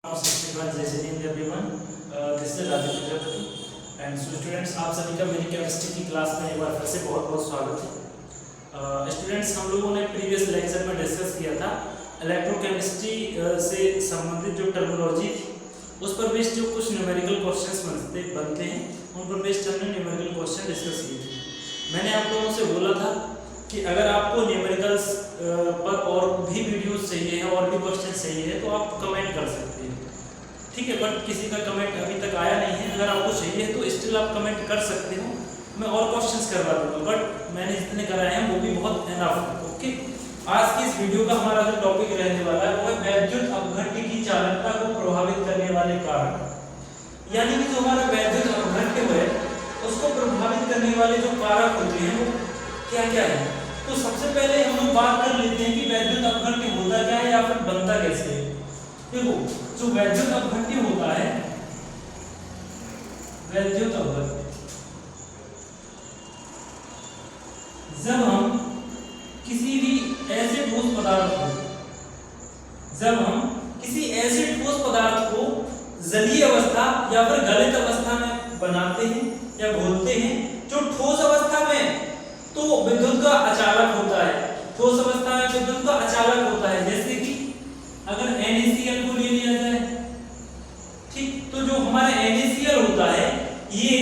And students, आप सभी का मेरी केमिस्ट्री की क्लास में एक बार फिर से बहुत बहुत स्वागत है। स्टूडेंट्स, हम लोगों ने प्रीवियस लेक्चर में डिस्कस किया था इलेक्ट्रोकेमिस्ट्री से संबंधित जो टर्मिनोलॉजी थी उस पर बेस्ड जो कुछ न्यूमेरिकल क्वेश्चंस बनते हैं उन पर बेस्ड हमने न्यूमेरिकल क्वेश्चन डिस्कस किए थे। मैंने आप लोगों से बोला था कि अगर आपको न्यूमेरिकल्स पर और भी वीडियोस चाहिए है और भी क्वेश्चन चाहिए है तो आप कमेंट कर सकते हैं, ठीक है। बट किसी का कमेंट अभी तक आया नहीं है। अगर आपको चाहिए तो स्टिल आप कमेंट कर सकते हो, मैं और क्वेश्चंस करवा दूंगा, बट मैंने जितने कराए हैं वो भी बहुत एनफ है। ओके, आज की इस वीडियो का हमारा जो टॉपिक रहने वाला है वो है वैद्युत अपघट्य की चालकता को प्रभावित करने वाले कारक। यानी कि जो हमारा वैद्युत अपघट्य है उसको प्रभावित करने वाले जो कारक होते हैं वो क्या क्या है। तो सबसे पहले हम लोग बात कर लेते हैं कि वैद्युत अपघट्य होता क्या है या फिर बनता कैसे है। देखो, जो वैद्युत अपघट्य होता है, वैद्युत अपघट्य जब हम किसी भी ऐसे ठोस पदार्थ को जलीय अवस्था या फिर गलित अवस्था में बनाते हैं या घोलते हैं। जो ठोस अवस्था में तो विद्युत का अचालक होता है, ठोस अवस्था में विद्युत का अचालक होता है। जैसे कि अगर NaCl को ले लिया जाए, ठीक, तो जो हमारा NaCl होता है ये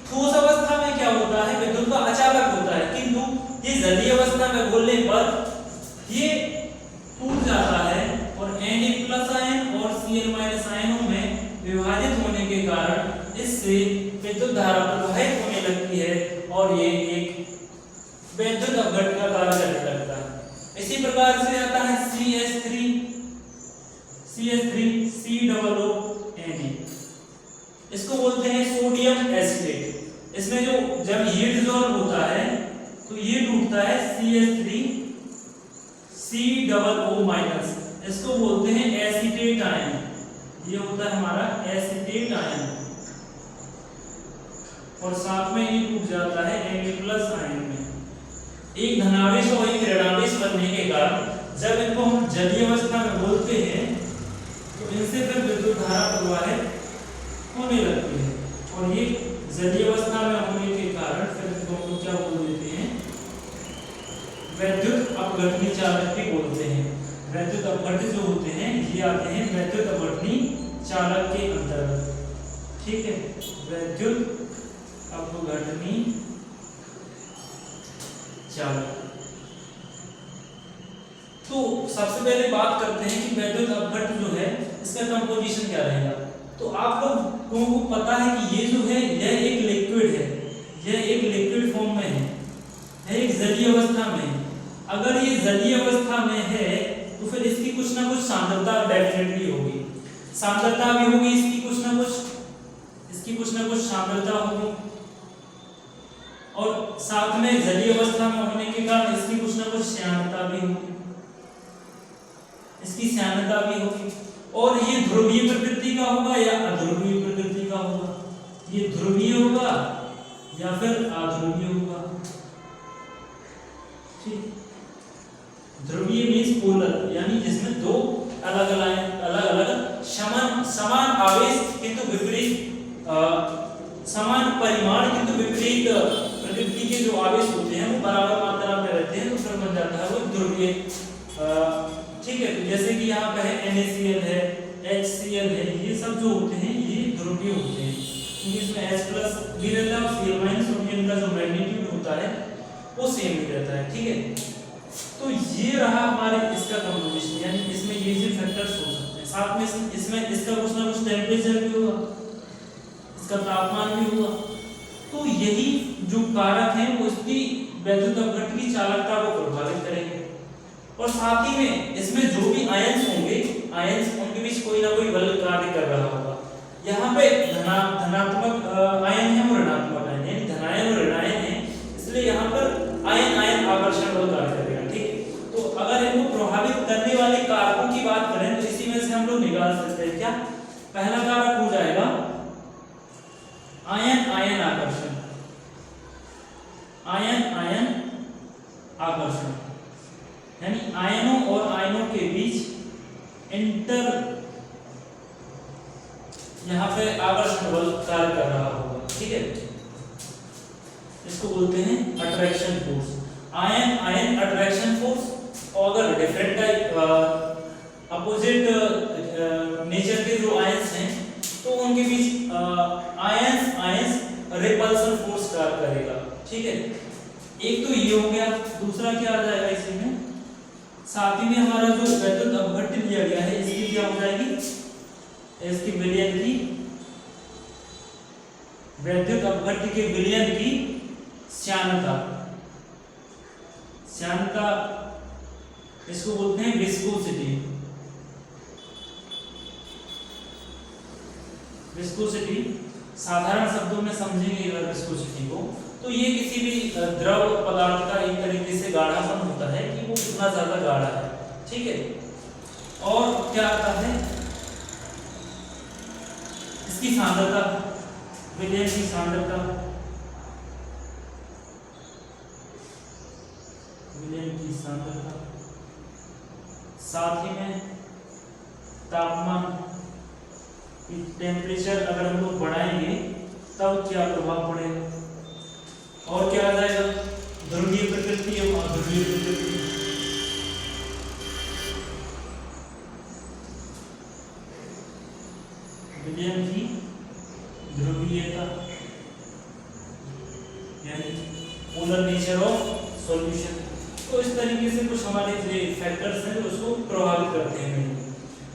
ठोस अवस्था में क्या होता है, विद्युत का अचालक होता है, किंतु ये जलीय अवस्था में घुलने पर ये टूट जाता है और Na+ आयन और Cl- आयनों में विभाजित होने के कारण इससे विद्युत धारा प्रवाहित होने लगती है और ये एक वैद्युत अपघट्य का कार्य करने लगता है। इसी प्रकार से आता है CH3COONA, इसको बोलते हैं सोडियम एसिटेट। इसमें जो जब ये डिसॉल्व होता है तो ये टूटता है CH3COO-, इसको बोलते हैं एसीटेट आयन। ये होता है हमारा एसीटेट आयन और साथ में ये टूट जाता है Na+ आयन में। एक धनावेश और एक ऋणावेश बनने के कारण जब इनको हम जलीय अवस्था में घोलते हैं तो इनसे फिर विद्युत धारा प्रवाहित होने लगती है और ये जलीय अवस्था में होने के कारण फिर इनको हम क्या बोल देते हैं, वैद्युत अपघटनी चालक बोलते हैं। वैद्युत अपघट्य जो होते हैं ये आते हैं वैद्युत अपघटनी चालक के अंतर्गत, ठीक है। वैद्युत अपघटनी चालक। तो सबसे पहले बात करते हैं कि वैद्युत अपघट्य जो है इसका कंपोजिशन क्या रहेगा। तो आप लोगों को पता है कि ये जो है यह एक लिक्विड है, यह एक लिक्विड फॉर्म में है, यह एक जलीय अवस्था में है। अगर ये जलीय अवस्था में है तो फिर इसकी कुछ ना कुछ सांद्रता डेफिनेटली होगी, सांद्रता भी होगी इसकी कुछ ना कुछ सांद्रता होगी और साथ में जलीय अवस्था में होने के कारण इसकी कुछ ना कुछ श्यानता भी होगी, और ये ध्रुवीय प्रकृति का होगा या अध्रुवीय प्रकृति का होगा, ये ध्रुवीय होगा या फिर अध्रुवीय होगा, ठीक। ध्रुवीय मींस पोलर, यानी जिसमें दो अलग अलग समान आवेश किंतु विपरीत समान परिमाण किंतु विपरीत प्रकृति के जो आवेश होते हैं वो बराबर मात्रा में रहते हैं तो फिर बन जाता है वो ध्रुवीय, ठीक है। जैसे कि यहाँ पे है NaCl है, HCl है, ये सब जो होते हैं ये ध्रुवीय होते हैं क्योंकि इसमें H+ भी रहता है और Cl- और इनका जो मैग्नीट्यूड होता है वो सेम ही रहता है, ठीक है। तो ये रहा हमारे इसका कंपोजिशन, यानी इसमें ये जो फैक्टर्स हो सकते हैं। साथ में इसमें इसका कुछ ना कुछ टेम्परेचर भी होगा, इसका तापमान भी होगा। तो यही जो कारक हैं वो इसकी वैद्युत अपघट्य की चालकता को प्रभावित करेंगे और साथ ही में इसमें जो भी आयन्स होंगे, आयन्स उनके बीच कोई ना कोई बल कार्य कर रहा होगा। यहाँ पे धनात्मक आयन है और ऋणात्मक आयन, यानी धनायन और ऋणायन है, इसलिए यहाँ पर आयन आकर्षण बल कार्य करेगा, ठीक। तो अगर इनको प्रभावित करने वाले कारकों की बात करें तो इसी में से हम लोग निकाल सकते हैं क्या, पहला कारक हो जाएगा आयन आकर्षण, यानी आयनों और आयनों के बीच यहाँ पे आकर्षण बल कार्य कर रहा होगा, ठीक है। इसको बोलते हैं attraction force. Ion attraction force, और अगर डिफरेंट टाइप अपोजिट नेचर के जो आयंस हैं तो उनके बीच आयंस रिपल्सन फोर्स कार्य करेगा, ठीक है। एक तो ये हो गया, दूसरा क्या आ जाएगा इसमें, साथ ही में हमारा जो वैद्युत अपघट्य लिया गया है इसकी क्या हो जाएगी, इसकी विलयन की, वैद्युत अपघट्य के विलयन की श्यानता, इसको बोलते हैं विस्कोसिटी। साधारण शब्दों में समझेंगे अगर विस्कोसिटी को, तो ये किसी भी द्रव पदार्थ का एक तरीके से गाढ़ापन होता है कि वो कितना ज्यादा गाढ़ा है, ठीक है। और क्या आता है, इसकी सांद्रता, विलयन की सांद्रता, साथ ही में तापमान, टेम्परेचर अगर हम लोग बढ़ाएंगे तब क्या प्रभाव पड़ेगा, और क्या आ जाएगा, ध्रुवीय प्रकृति एवं अध्रुवीय प्रकृति, विलयन की ध्रुवीयता यानी पोलर नेचर ऑफ सॉल्यूशन। तो इस तरीके से कुछ हमारे जो फैक्टर्स हैं जो उसको प्रभावित करते हैं।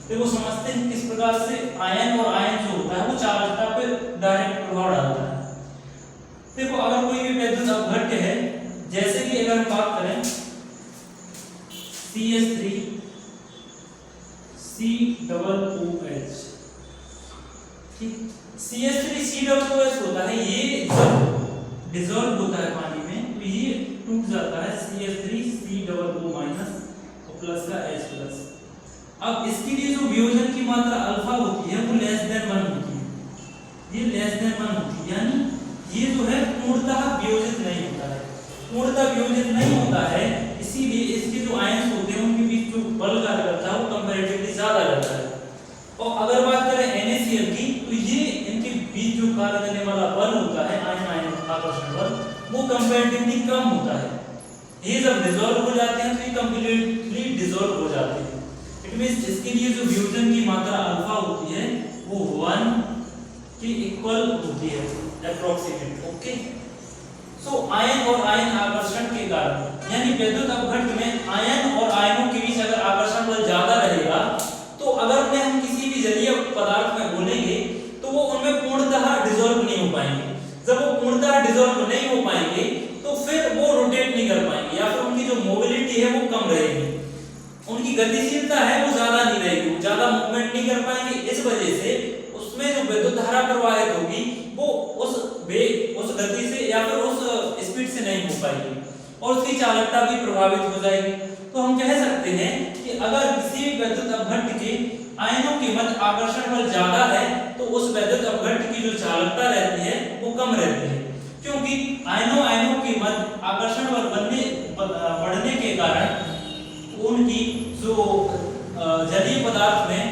देखो समझते हैं किस प्रकार से आयन और आयन जो होता है वो चालकता पर डायरेक्ट प्रभाव डालता है। देखो अगर कोई भी वैद्युत अपघट्य है, जैसे कि अगर हम बात करें CH3 COOH, ठीक, CH3 COOH होता है, ये जब डिसॉल्व होता है पानी में तो ये टूट जाता है CH3 COO- और प्लस का H+। अब इसके लिए जो वियोजन की मात्रा अल्फा होती है वो लेस देन 1 होती है, ये लेस देन 1 होती है, यानी ये जो है पूर्णतः वियोजित नहीं होता है, पूर्णतः वियोजित नहीं होता है, इसीलिए इसके जो आयंस होते हैं उनके बीच जो बल कार्य करता है वो कंपैरेटिवली ज्यादा रहता है। और अगर बात करें NaCl की तो ये इनके बीच जो कार्य करने वाला बल होता है आयन आयन आकर्षण बल, वो कंपैरेटिवली कम होता है। ये जब डिसॉल्व हो जाते हैं तो ये कंप्लीटली डिसॉल्व हो जाते हैं। इट मींस इसके लिए जो वियोजन की मात्रा अल्फा होती है वो 1 के इक्वल होती है अप्रोक्सीमेट, ओके। सो आयन और आयन आकर्षण के कारण यानी विद्युत अपघट्य में आयन और आयनों के बीच अगर आकर्षण बल ज्यादा रहेगा तो अगर उन्हें हम किसी भी जलीय पदार्थ में घोलेंगे तो वो उनमें पूर्णतः डिसॉल्व नहीं हो पाएंगे। जब वो पूर्णतः डिसॉल्व नहीं हो पाएंगे तो फिर वो रोटेट नहीं कर पाएंगे या फिर उनकी जो मोबिलिटी है वो कम रहेगी, उनकी गतिशीलता है वो ज्यादा नहीं रहेगी, वो ज्यादा मूवमेंट नहीं कर पाएंगे। इस वजह से उसमें जो विद्युत धारा प्रवाहित होगी वो उस गति से या फिर उस स्पीड से नहीं हो पाएगी और उसकी चालकता भी प्रभावित हो जाएगी। तो हम कह सकते हैं कि अगर किसी भी विद्युत अपघट्य के आयनों के मध्य आकर्षण बल ज्यादा है तो उस विद्युत अपघट्य की जो चालकता रहती है वो कम रहती है, क्योंकि आयनों के मध्य आकर्षण बल बढ़ने के कारण उनकी जो जलीय पदार्थ में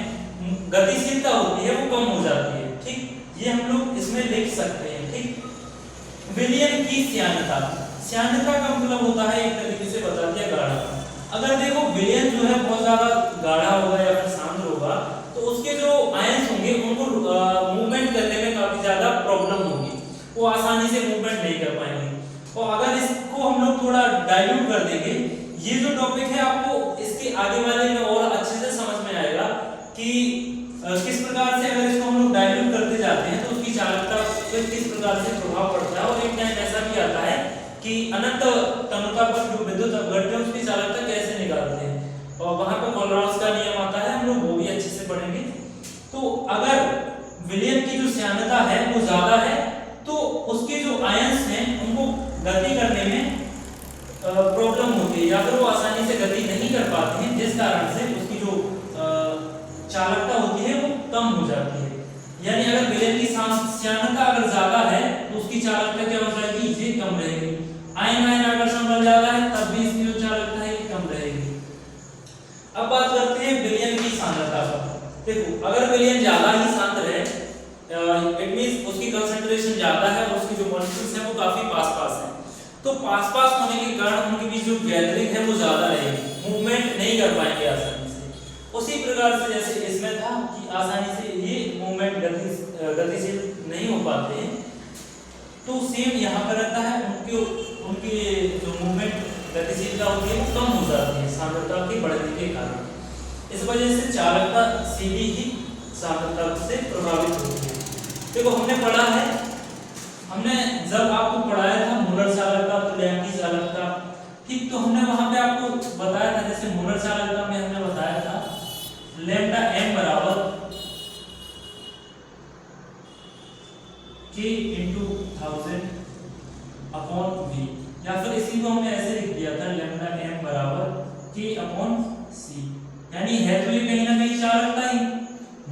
गतिशीलता होती है वो कम हो जाती है, ठीक। ये हम लोग इसमें लिख सकते हैं, ठीक। विलयन की श्यानता, श्यानता का मतलब होता है एक तरीके से बता दिया गाढ़ा। अगर देखो विलयन जो है बहुत ज्यादा गाढ़ा होगा या फिर सांद्र होगा तो उसके जो आयंस होंगे उनको मूवमेंट करने में काफी ज्यादा प्रॉब्लम होगी, वो आसानी से मूवमेंट नहीं कर पाएंगे। और अगर इसको हम लोग थोड़ा डाइल्यूट कर देंगे, ये जो टॉपिक है आपको इसके आगे वाले में और अच्छे से समझ में आएगा कि किस प्रकार से अगर इसको हम लोग डाइल्यूट करते जाते हैं तो उसकी चालकता पर किस प्रकार से प्रभाव पड़ता है। और एक टाइम ऐसा भी आता है कि अनंत तनुता पर जो विद्युत अपघट्य है उसकी चालकता कैसे निकालते हैं, और वहां पर कोलराउस का नियम आता है, हम लोग वो भी अच्छे से पढ़ेंगे। तो अगर विलयन की जो श्यानता है वो ज्यादा है तो उसके जो आयंस हैं उनको गति करने में प्रॉब्लम होती है या फिर वो आसानी से गति नहीं कर पाते हैं, जिस कारण से उसकी जो चालकता होती है वो कम हो जाती है। यानी अगर विलयन की श्यानता अगर ज्यादा है तो उसकी चालकता क्या हो जाएगी, ये कम रहेगी। आयन आयन आकर्षण बल ज्यादा है तब भी इसकी जो चालकता है ये कम रहेगी। अब बात करते हैं विलयन की सांद्रता पर। देखो अगर विलयन ज्यादा ही सांद्र है तो पास पास होने के कारण उनके बीच जो गैदरिंग है वो ज्यादा रहेगी, मूवमेंट नहीं कर पाएंगे आसानी से। उसी प्रकार से जैसे इसमें था कि आसानी से ये मूवमेंट गतिशील नहीं हो पाते हैं, तो सेम यहाँ पर रहता है, उनके जो मूवमेंट गतिशीलता होती है वो कम हो जाती है सांद्रता के बढ़ने के कारण। इस वजह से चालकता सीधी ही सांद्रता से प्रभावित होती है। देखो हमने पढ़ा है, हमने जब आपको पढ़ाया था मूलर चालकता, तुल्यांकी चालकता, ठीक, तो हमने वहां पे आपको बताया था, जैसे मूलर चालकता में हमने बताया था लैम्डा m बराबर k × 1000 अपॉन v, या फिर इसी को हमने ऐसे लिख दिया था लैम्डा m बराबर k अपॉन c, यानी है तो ये कहीं ना कहीं चालकता ही,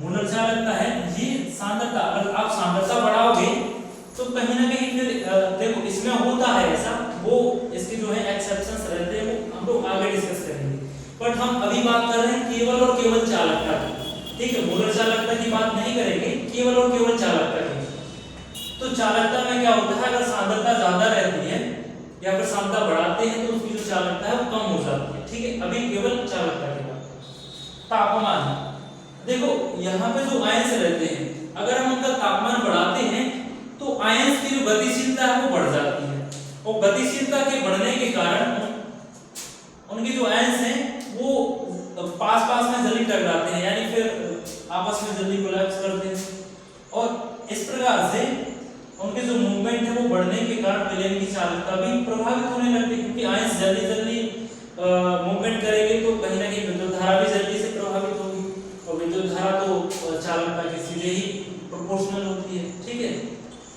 मूलर चालकता है ये सांद्रता। अगर आप सांद्रता बढ़ाओगे तो कहीं ना कहीं फिर देखो इसमें होता है ऐसा, वो इसके जो है एक्सेप्शंस रहते हैं, वो हम लोग आगे डिस्कस करेंगे, बट हम अभी बात कर रहे हैं केवल और केवल चालकता की, ठीक है, मूलर चालकता की बात नहीं करेंगे, केवल और केवल चालकता की। तो चालकता में क्या होता है, अगर सांद्रता ज्यादा रहती है या फिर सांद्रता बढ़ाते हैं तो उसकी जो चालकता है वो कम हो जाती है, ठीक है। अभी केवल चालकता की बात। तापमान, देखो यहाँ पे जो आयंस रहते हैं, अगर हम उनका तापमान बढ़ाते हैं तो आयंस की जो गतिशीलता है वो बढ़ जाती है, और गतिशीलता के बढ़ने के कारण उनके जो आयंस हैं वो पास पास में जल्दी टकराते हैं, यानी फिर आपस में जल्दी कोलैप्स करते हैं, और इस प्रकार से उनके जो मूवमेंट है वो बढ़ने के कारण विलयन की चालकता भी प्रभावित होने लगती है, क्योंकि आयंस जल्दी जल्दी मूवमेंट करेंगे तो कहीं ना कहीं विद्युत धारा भी जल्दी से प्रभावित होगी, और विद्युत धारा तो चालकता के सीधे ही प्रोपोर्शनल होती है, ठीक है।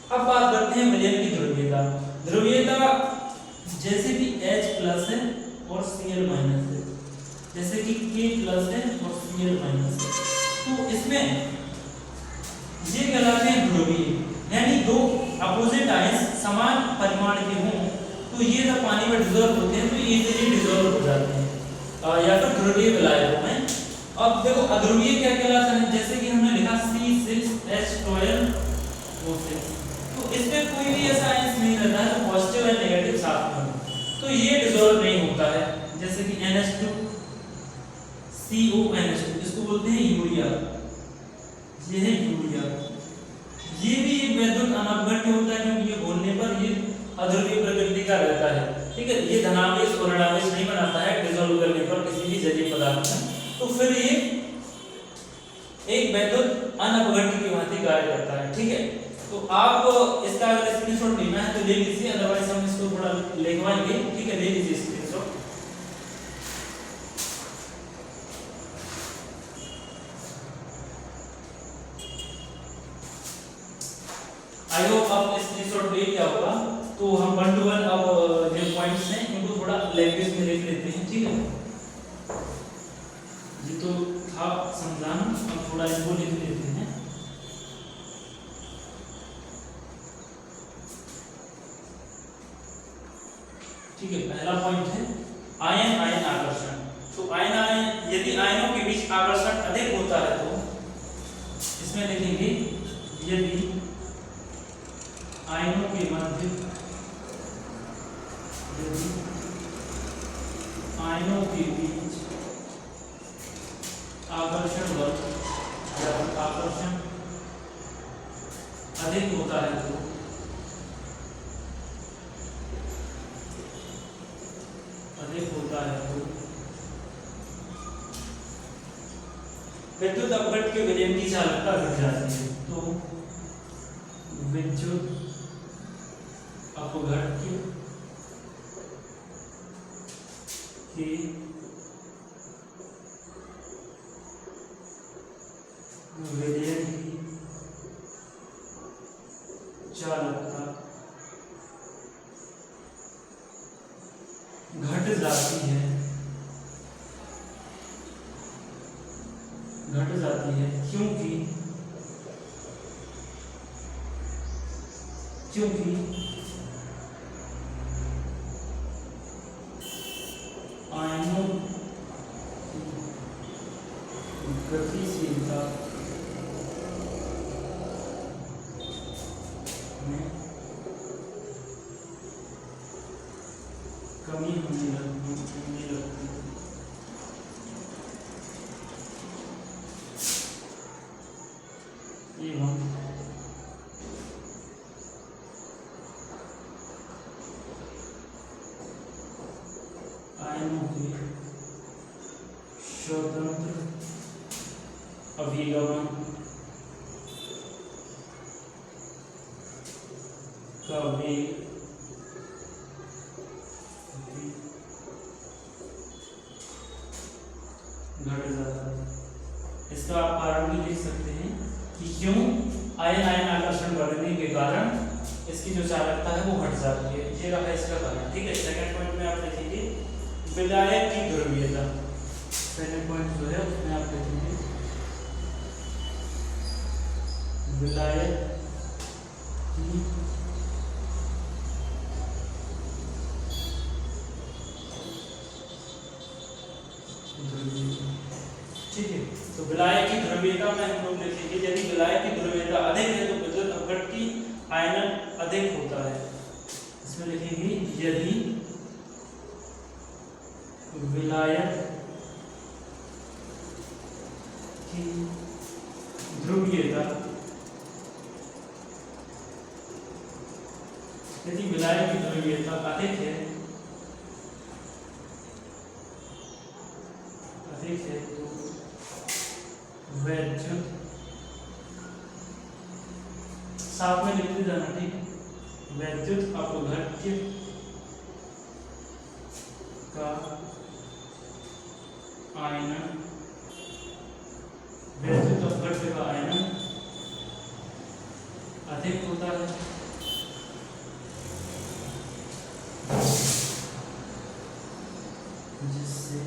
अब बात करते हैं विलयन की ध्रुवीयता। ध्रुवीयता जैसे कि H प्लस है और Cl माइनस है, जैसे कि K प्लस है और Cl माइनस है, तो इसमें ये कहलाते हैं ध्रुवीय, यानी दो अपोजिट आयंस समान परिमाण के हों तो ये जब पानी में डिसॉल्व होते हैं तो इजीली डिसॉल्व हो जाते हैं या फिर ध्रुवीय विलायक हैं। अब देखो अध्रुवीय क्या कहलाता है, जैसे कि हमने लिखा C6H12O6, तो इसमें कोई भी ऐसा आयंस नहीं रहता है जो पॉजिटिव या नेगेटिव साथ में हो, तो ये डिसॉल्व नहीं होता है, जैसे कि NH2 CONH2, इसको बोलते हैं यूरिया, ये है यूरिया, ये भी वैद्युत अनअवगण्य होता है क्योंकि ये बोलने पर ये अध्रुवीय प्रकृति का रहता है, ठीक है, ये धनावेश और ऋणावेश नहीं बनाता है डिसॉल्व करने पर किसी भी जलीय पदार्थ में, तो फिर ये एक वैद्युत अनअवगण्य की भांति कार्य करता है, ठीक है। तो आप इसका अगर स्क्रीनशॉट लेना है तो ले लीजिए, अदरवाइज हम इसको थोड़ा लिखवाएंगे, ठीक है, ले लीजिए स्क्रीनशॉट। आई होप आप स्क्रीनशॉट ले लिया होगा, तो हम 1 to 1 अब जो पॉइंट्स हैं इनको थोड़ा लैंग्वेज में लिख लेते हैं, ठीक है। ये तो था समझाना, अब थोड़ा इनको लिख लेते हैं। ठीक है, पहला पॉइंट है आयन आयन आकर्षण। तो आयन आयन, यदि आयनों के बीच आकर्षण अधिक होता है तो इसमें लिखेंगे यदि आयनों के मध्य, यदि आयनों के बीच आकर्षण बल या आकर्षण अधिक होता है तो विद्युत अपघट्य के विलयन की चालकता घट जाती है। तो विद्युत अपघट्य के विलयन की चालकता घट जाती है, क्योंकि आयनों की गतिशीलता में एवं आयनों के स्वतंत्र अभिगमन का वेग घट जाता है। इसका आप कारण भी लिख सकते हैं कि क्यों आयन आयन आकर्षण बढ़ने के कारण इसकी जो चालकता है वो घट जाती है। ये रहा इसका कारण। ठीक है, सेकंड पॉइंट में आप लिखेंगे विलायक की ध्रुवीयता। सेकंड पॉइंट जो है उसमें आप लिखेंगे विलायक की ध्रुवीयता। ठीक है, तो विलायक की ध्रुवीयता में हम लोग लिखेंगे यदि विलायक की ध्रुवीयता अधिक है तो विद्युत अपघट्य आयनन अधिक होता है। इसमें लिखेंगे यदि विलायक की ध्रुवीयता यदि विलायक की ध्रुवीयता अधिक है तो वैद्युत साथ में लिखते जाना। ठीक है, वैद्युत अपघट्य का आयनन वैद्युत अपघट्य का आयनन अधिक होता है जिससे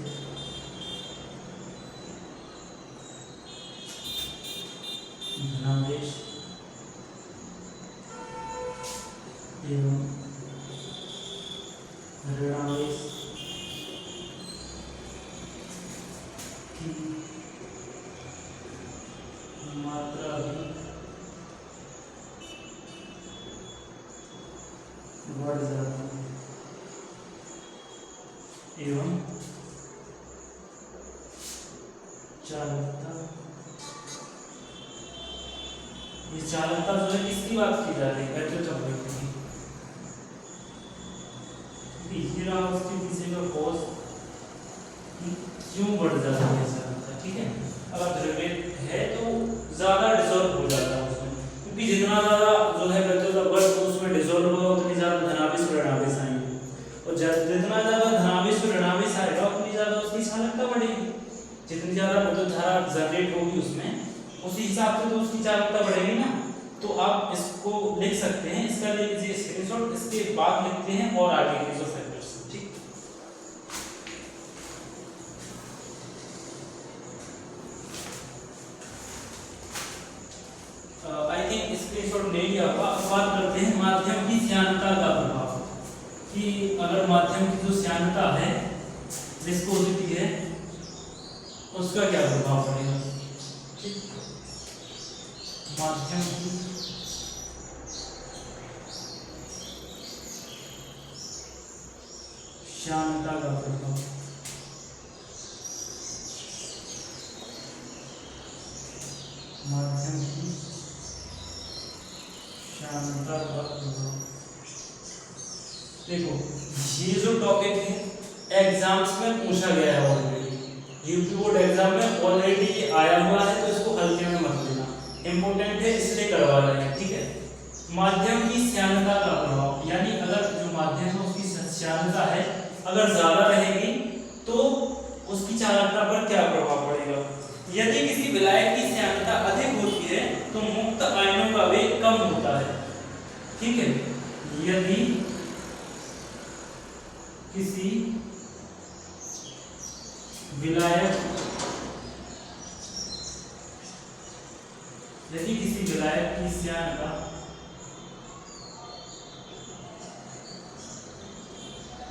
धनावेश एवं ऋणावेश की मात्रा भी बढ़ जाती है एवं चालकता। ये चालकता जो है किसकी बात की जा रही है? वैद्युत अपघट्य की। ये रहा उसके पीछे का कॉज क्यों बढ़ जाता है चालकता। ठीक है, अगर द्रव्य है तो ज्यादा डिसॉल्व हो जाता है उसमें, क्योंकि जितना ज्यादा जो है वैद्युत अपघट्य तो उसमें डिसॉल्व होगा उतनी ज्यादा धनावेश और ऋणावेश आएंगे, और जितना ज्यादा धनावेश और ऋणावेश आएगा उतनी ज्यादा उसकी चालकता बढ़ेगी। जितनी ज्यादा विद्युत धारा जनरेट होगी उसमें उसी हिसाब से तो उसकी चालकता बढ़ेगी ना। तो आप इसको लिख सकते हैं, इसका ले लीजिए स्क्रीनशॉट, इसके बाद लिखते हैं और आगे के जो फैक्टर्स। ठीक, आई थिंक स्क्रीनशॉट ले लिया होगा। अब बात करते हैं माध्यम की श्यानता का प्रभाव, कि अगर माध्यम की जो श्यानता है विस्कोसिटी है उसका क्या प्रभाव पड़ेगा। ठीक, माध्यम की श्यानता का प्रभाव। माध्यम की श्यानता का प्रभाव। देखो ये जो टॉपिक है एग्जाम्स में पूछा गया है ऑलरेडी, यूपी बोर्ड एग्जाम में ऑलरेडी आया हुआ है, तो इसको हल्के में मत लेना, इंपॉर्टेंट है इसलिए करवा रहे हैं। ठीक है, माध्यम की श्यानता का प्रभाव, यानी अगर जो माध्यम है उसकी श्यानता है अगर ज्यादा रहेगी तो उसकी चालकता पर क्या प्रभाव पड़ेगा। यदि किसी विलायक की श्यानता अधिक होती है तो मुक्त आयनों का वेग कम होता है। ठीक है, यदि किसी विलायक की श्यानता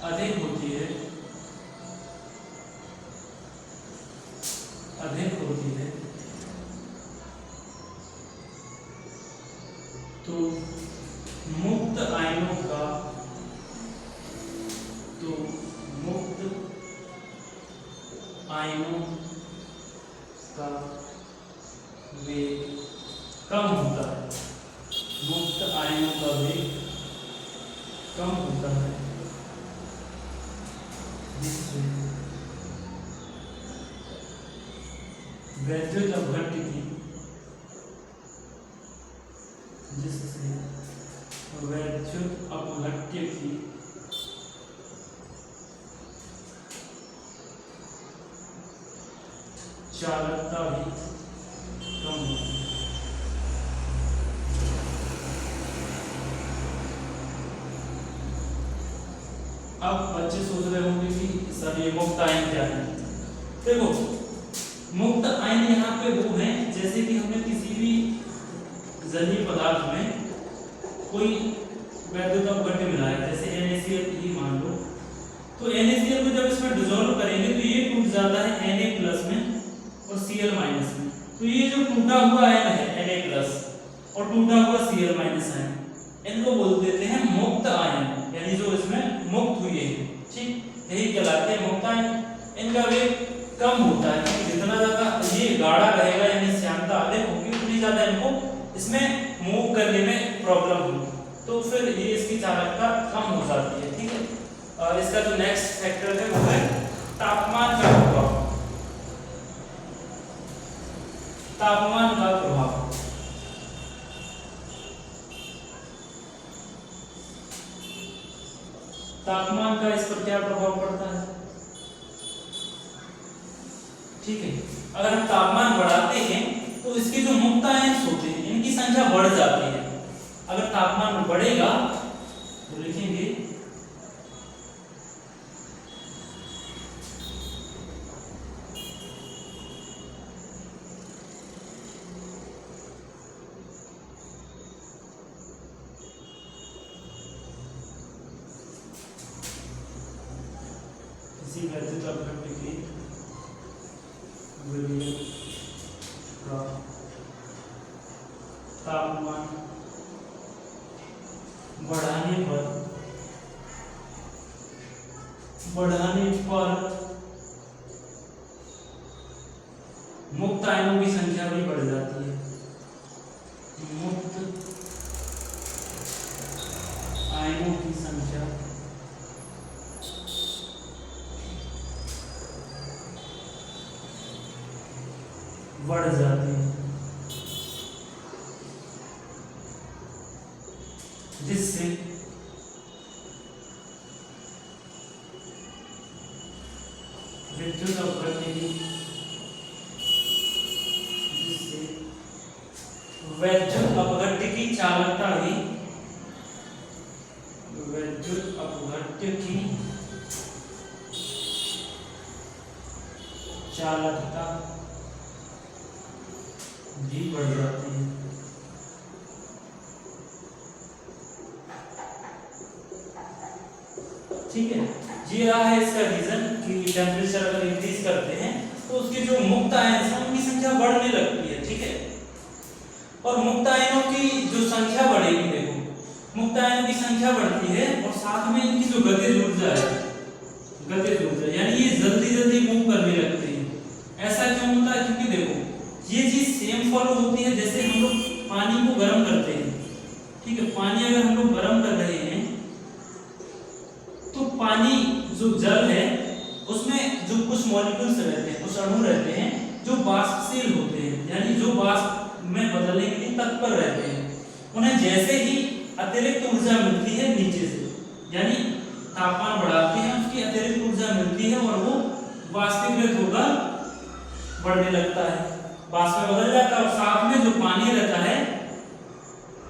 अधिक होती है तो मुक्त आयनों का वेग कम होता है, मुक्त आयनों का वेग कम होता है, जिससे वैद्युत अपघट्य की चालकता भी कम होती है। अब बच्चे सोच रहे होंगे कि सर ये मुक्त आयन क्या है। देखो मुक्त आयन यहाँ पे वो है जैसे कि हमने किसी भी जलीय पदार्थ में कोई वैद्युत अपघट्य मिलाया, जैसे NaCl ही मान लो, तो NaCl को जब इसमें डिसॉल्व करेंगे तो ये टूट जाता है Na प्लस में और Cl माइनस में। तो ये जो टूटा हुआ आयन है Na प्लस और टूटा हुआ Cl माइनस आयन, इनको बोल देते हैं मुक्त आयन, यानी जो इसमें मुक्त हुए हैं, ठीक, यही कहलाते हैं मुक्त आयन। इनका वेग कम होता है क्योंकि जितना ज्यादा ये गाढ़ा रहेगा यानी श्यानता अधिक होगी उतनी ज्यादा इनको इसमें मूव करने में प्रॉब्लम होगी, तो फिर ये इसकी चालकता कम हो जाती है, ठीक है। और इसका जो नेक्स्ट फैक्टर है वो है तापमान का प्रभाव। तापमान का प्रभाव, तापमान का इस पर क्या प्रभाव पड़ता है, ठीक है। अगर हम तापमान बढ़ाते हैं तो इसके जो मुक्त आयन होते हैं इनकी संख्या बढ़ जाती है। अगर तापमान बढ़ेगा तो लिखेंगे किसी वैद्युत अपघट्य की का तापमान बढ़ाने पर मुक्त आयनों की संख्या भी बढ़ जाती है। मुक्त आयनों की संख्या बढ़ जाती है, जिससे विद्युत अपघट्य की वैद्युत अपघट्य की चालकता भी विद्युत अपघट्य की चालकता भी बढ़ जाती है। ठीक है, ये रहा है इसका रीजन कि टेम्परेचर अगर इंक्रीज करते हैं तो उसके जो मुक्त आयन हैं उनकी संख्या बढ़ने लगती है, ठीक है। और मुक्त आयनों की जो संख्या बढ़ेगी, देखो मुक्त आयनों की संख्या बढ़ती है और साथ में इनकी जो गतिज ऊर्जा है, गतिज ऊर्जा यानी ये जल्दी जल्दी मूव करने लगती है। ऐसा क्यों होता है? क्योंकि देखो ये चीज सेम फॉलो होती है जैसे हम लोग पानी को गर्म करते हैं, ठीक है। पानी अगर हम लोग गर्म कर रहे हैं तो पानी जो जल है उसमें जो कुछ मॉलिक्यूल्स रहते हैं, कुछ अणु रहते हैं जो वाष्पशील होते हैं, यानी जो वाष्प में बदलने के लिए तत्पर रहते हैं। उन्हें जैसे ही अतिरिक्त ऊर्जा मिलती है नीचे से, यानी तापमान बढ़ाते हैं उसकी अतिरिक्त ऊर्जा मिलती है और वो वाष्पीकृत होकर बढ़ने लगता है, वाष्प में बदल जाता है और साथ में जो पानी रहता है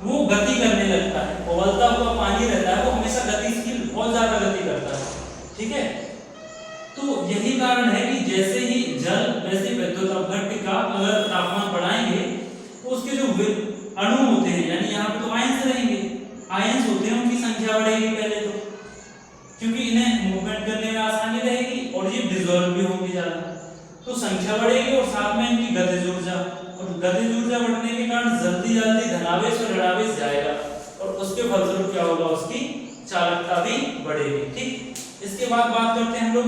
वो गति करने लगता है। उबलता हुआ पानी रहता है वो हमेशा गतिशील, बहुत ज्यादा गति करता है, ठीक है। तो यही कारण है कि जैसे ही जल वैसे विद्युत अपघट्य का अगर तापमान बढ़ाएंगे तो उसके जो अणु होते हैं, यानी यहाँ पे तो आयंस रहेंगे, आयंस होते हैं उनकी संख्या बढ़ेगी पहले तो, क्योंकि इन्हें मूवमेंट करने में आसानी रहेगी और ये डिसॉल्व भी होंगे ज्यादा, तो संख्या बढ़ेगी और साथ में इनकी गतिज ऊर्जा, और गतिज ऊर्जा बढ़ने के कारण जल्दी जल्दी धनावेश और ऋणावेश जाएगा और उसके फलस्वरूप क्या होगा, उसकी चालकता भी बढ़ेगी, ठीक। इसके बाद बात करते हैं हम लोग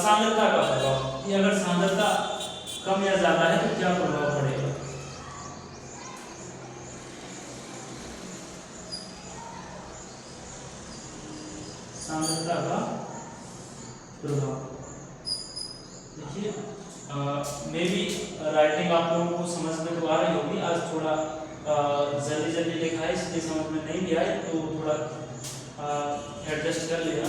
सांद्रता का प्रभाव, कि अगर सांद्रता कम या ज्यादा है तो क्या प्रभाव पड़ेगा। सांद्रता का प्रभाव। देखिए मे भी राइटिंग आप लोगों को समझ में तो आ रही होगी, आज थोड़ा जल्दी जल्दी लिखा है इसलिए समझ में नहीं भी आए तो थोड़ा एडजस्ट कर लेना।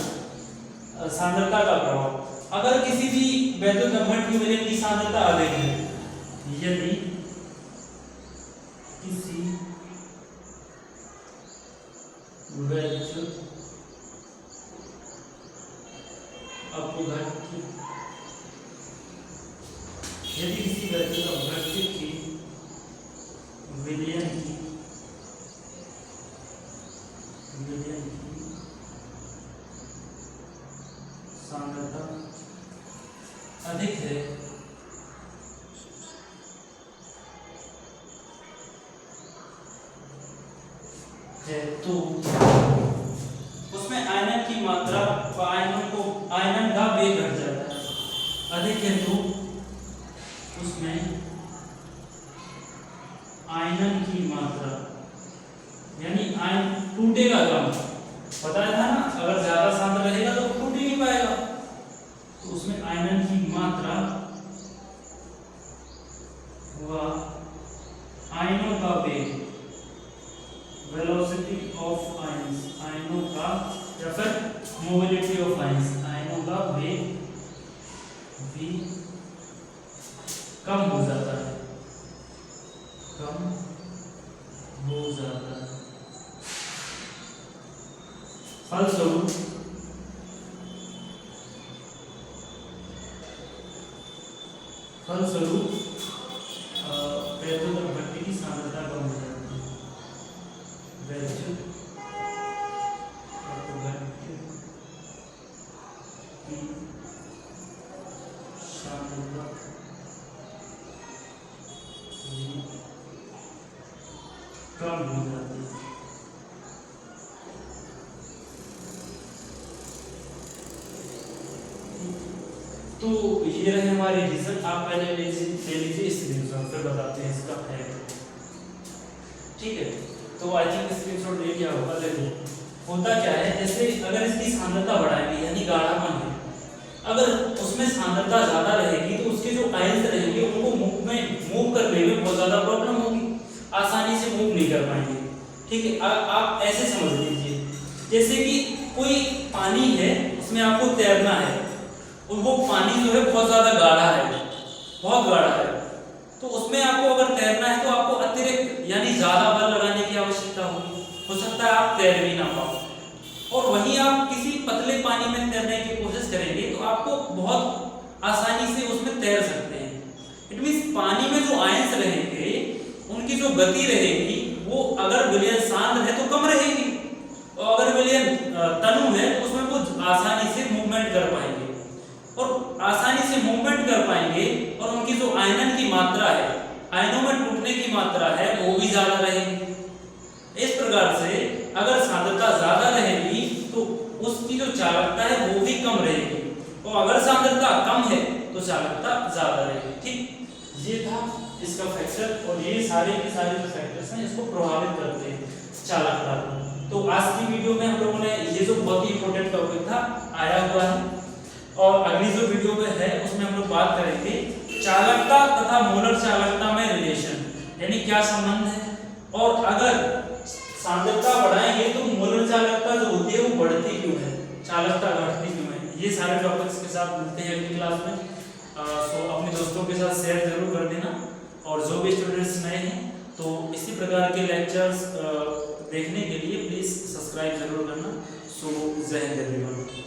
सांद्रता का प्रभाव, अगर किसी भी वैद्युत अपघटन की वजह की सांद्रता अधिक है, यदि किसी वैद्युत अपघटन की विलयन की सांद्रता अधिक है तो उसमें आयनन की मात्रा व आयनन का वेग घट जाता है। अधिक है तो उसमें आयनन की मात्रा यानी आयन टूटेगा कम, बताया था ना, अगर ज्यादा सांद्र रहेगा तो टूट ही नहीं पाएगा, तो उसमें आयनन की मात्रा व आयनों का वेग, वेलोसिटी ऑफ आयंस, आयनों का या फिर मोबिलिटी ऑफ आयंस, आयनों का वेग भी कम हो जाता है, कम हो जाता है। फलस्वरूप वैद्युत अपघटन की सांद्रता कम हो जाती है। वैद्युत अपघटन की सांद्रता कम हो जाती है। तो ये रहे हमारे रीजन, आप पहले ले लीजिए स्क्रीनशॉट, फिर बताते हैं इसका है। ठीक है, तो आई थिंक स्क्रीनशॉट ले लिया होगा। देखो होता क्या है, जैसे अगर इसकी सांद्रता बढ़ाएंगे यानी गाढ़ापन है, अगर उसमें सांद्रता ज्यादा रहेगी तो उसके जो आयंस रहेंगे उनको मूव करने में बहुत ज्यादा प्रॉब्लम होगी, आसानी से मूव नहीं कर पाएंगे। ठीक है, आप ऐसे समझ लीजिए जैसे कि कोई पानी है, उसमें आपको तैरना है और वो पानी जो है बहुत ज्यादा गाढ़ा है, बहुत गाढ़ा है, तो उसमें आपको अगर तैरना है तो आपको अतिरिक्त यानी ज्यादा बल लगाने की आवश्यकता होगी, हो सकता है आप तैर भी ना पाओ। और वहीं आप किसी पतले पानी में तैरने की कोशिश करेंगे तो आपको बहुत आसानी से उसमें तैर सकते हैं। इट मींस पानी में जो आयंस रहेंगे उनकी जो गति रहेगी वो अगर विलयन सांद्र है तो कम रहेगी, और अगर विलयन तनु है तो उसमें वो आसानी से मूवमेंट कर पाएंगे, और आसानी से मूवमेंट कर पाएंगे, और उनकी जो आयनन की मात्रा है, आयनों में टूटने की मात्रा है वो भी ज्यादा रहेगी। इस प्रकार से अगर सांद्रता ज्यादा रहेगी तो उसकी जो चालकता है वो भी कम रहेगी, और अगर सांद्रता कम है तो चालकता ज्यादा रहेगी। ठीक, ये था इसका फैक्टर, और ये सारे के सारे जो फैक्टर्स हैं इसको प्रभावित करते हैं चालकता को। तो आज की वीडियो में हम लोगों ने ये जो बहुत ही इंपॉर्टेंट टॉपिक था आया हुआ है, और अगली जो वीडियो में है उसमें हम लोग बात करेंगे चालकता तथा मोलर चालकता में रिलेशन, यानी क्या संबंध है, और अगर सांद्रता बढ़ाएंगे तो मोलर चालकता जो होती है वो बढ़ती क्यों है, चालकता घटती क्यों है। ये सारे टॉपिक्स के साथ मिलते हैं अगली क्लास में। सो अपने दोस्तों के साथ शेयर जरूर कर देना, और जो भी स्टूडेंट्स नए हैं तो इसी प्रकार के लेक्चर्स देखने के लिए प्लीज सब्सक्राइब जरूर करना। सो जय हिंद एवरीवन।